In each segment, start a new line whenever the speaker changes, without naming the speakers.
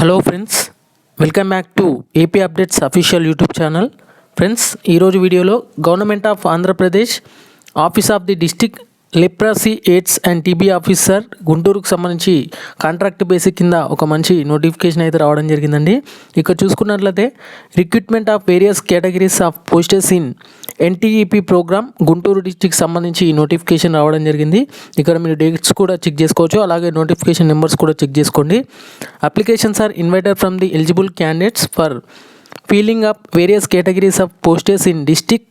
Hello friends, welcome back to AP updates official YouTube channel. Friends, ఈరోజు వీడియోలో government of Andhra Pradesh office of the district leprosy AIDS and TB officer గుంటూరుకు సంబంధించి contract basic కింద ఒక మంచి notification అయితే రావడం జరిగిందండి. ఇక్కడ చూసుకున్నట్లయితే recruitment of various categories of posts in NTEP program Guntur district సంబంధించి ఈ నోటిఫికేషన్ రావడం జరిగింది. ఇక్కడ మీరు డేట్స్ కూడా చెక్ చేసుకోవచ్చు, అలాగే నోటిఫికేషన్ నెంబర్స్ కూడా చెక్ చేసుకోండి. Applications are invited from the eligible candidates for filling up various categories of posts in district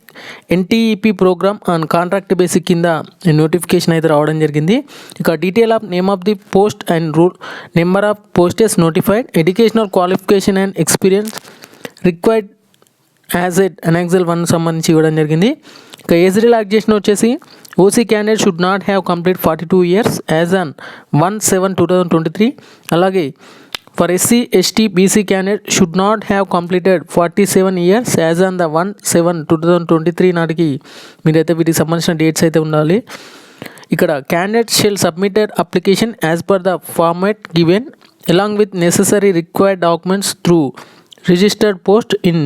NTEP program on contract basic కింద నోటిఫికేషన్ అయితే రావడం జరిగింది. ఇక detail of name of the post and rule number of posts notified, educational qualification and experience required as at annexure 1 సంబంధించి ఇవ్వడం జరిగింది. ఇక age relaxation వచ్చేసి OC candidate should not have complete 42 years as on 1/7/2023. అలాగే for SC ST BC candidate should not have completed 47 years as on the 1/7/2023 నాటికి మీరైతే వీటికి సంబంధించిన డేట్స్ అయితే ఉండాలి. ఇక్కడ candidate shall submitted application as per the format given along with necessary required documents through registered post in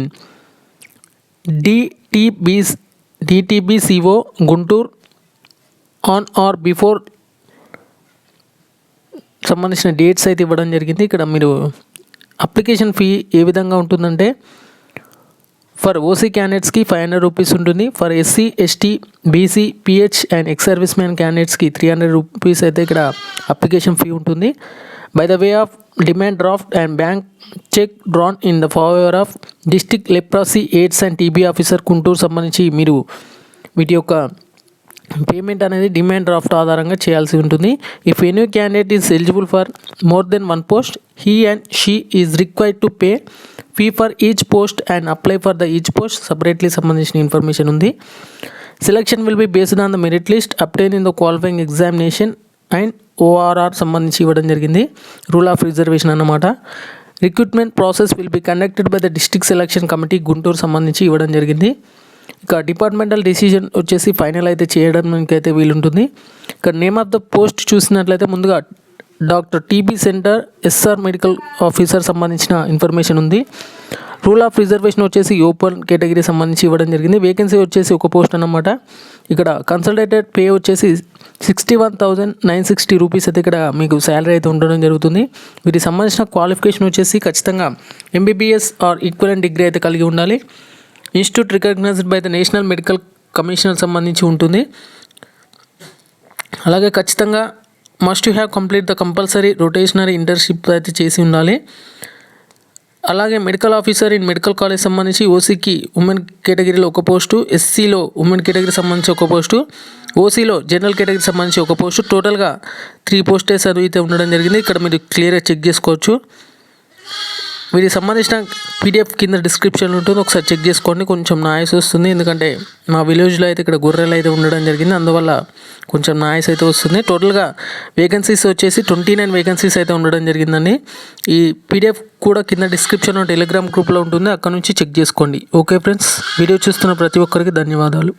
DTBCO Guntur on are before సంబంధించిన dates అయితే ఇవ్వడం జరిగింది. ఇక్కడ మీరు అప్లికేషన్ ఫీ ఏ విధంగా ఉంటుందంటే ఫర్ ఓసీ క్యాండిడేట్స్కి 500 రూపీస్ ఉంటుంది. For SC ST BC PH and ex service man క్యాండిడేట్స్కి 300 రూపీస్ అయితే ఇక్కడ అప్లికేషన్ ఫీ ఉంటుంది. By the way of demand draft and bank cheque drawn in the favour of district leprosy AIDS and TB officer Guntur సంబంధించి మీరు వీటి యొక్క payment అనేది demand draft ఆధారంగా చేయాల్సి ఉంటుంది. If any candidate is eligible for more than 1 post, he and she is required to pay fee for each post and apply for the each post separately సంబంధించిన information ఉంది. Selection will be based on the merit list obtain in the qualifying examination and ORR సంబంధించి ఇవ్వడం జరిగింది. Rule of reservation అన్నమాట. Recruitment process will be conducted by the district selection committee Guntur సంబంధించి ఇవ్వడం జరిగింది. ఇక డిపార్ట్మెంటల్ డిసిజన్ వచ్చేసి ఫైనల్ అయితే చేయడానికి అయితే వీలుంటుంది. ఇక్కడ నేమ్ ఆఫ్ ద పోస్ట్ చూసినట్లయితే ముందుగా doctor TB centre SR medical officer సంబంధించిన ఇన్ఫర్మేషన్ ఉంది. రూల్ ఆఫ్ రిజర్వేషన్ వచ్చేసి ఓపెన్ కేటగిరీ సంబంధించి ఇవ్వడం జరిగింది. వేకెన్సీ వచ్చేసి ఒక పోస్ట్ అన్నమాట. ఇక్కడ కన్సల్టేటెడ్ పే వచ్చేసి 61,960 రూపీస్ అయితే ఇక్కడ మీకు శాలరీ అయితే ఉండడం జరుగుతుంది. వీటికి సంబంధించిన క్వాలిఫికేషన్ వచ్చేసి ఖచ్చితంగా MBBS ఆర్ ఈక్వలెంట్ డిగ్రీ అయితే కలిగి ఉండాలి. Institute recognised by the national medical commissioner సంబంధించి ఉంటుంది. అలాగే ఖచ్చితంగా must have complete the compulsory rotationary internship అయితే చేసి ఉండాలి. అలాగే medical officer in medical college సంబంధించి ఓసీకి ఉమెన్ కేటగిరీలో ఒక పోస్టు, ఎస్సీలో ఉమెన్ కేటగిరీ సంబంధించి ఒక పోస్టు, ఓసీలో జనరల్ కేటగిరీ సంబంధించి ఒక పోస్టు, టోటల్గా 3 పోస్టెస్ అయితే ఉండడం జరిగింది. ఇక్కడ మీరు క్లియర్గా చెక్ చేసుకోవచ్చు. వీటికి సంబంధించిన PDF కింద డిస్క్రిప్షన్లో ఉంటుంది, ఒకసారి చెక్ చేసుకోండి. కొంచెం నాయిస్ వస్తుంది, ఎందుకంటే మా విలేజ్లో అయితే ఇక్కడ గొర్రెలు అయితే ఉండడం జరిగింది, అందువల్ల కొంచెం నాయిస్ అయితే వస్తుంది. టోటల్గా వేకెన్సీస్ వచ్చేసి 29 వేకెన్సీస్ అయితే ఉండడం జరిగిందండి. ఈ PDF కూడా కింద డిస్క్రిప్షన్లో టెలిగ్రామ్ గ్రూప్లో ఉంటుంది, అక్కడ నుంచి చెక్ చేసుకోండి. ఓకే ఫ్రెండ్స్, వీడియో చూస్తున్న ప్రతి ఒక్కరికి ధన్యవాదాలు.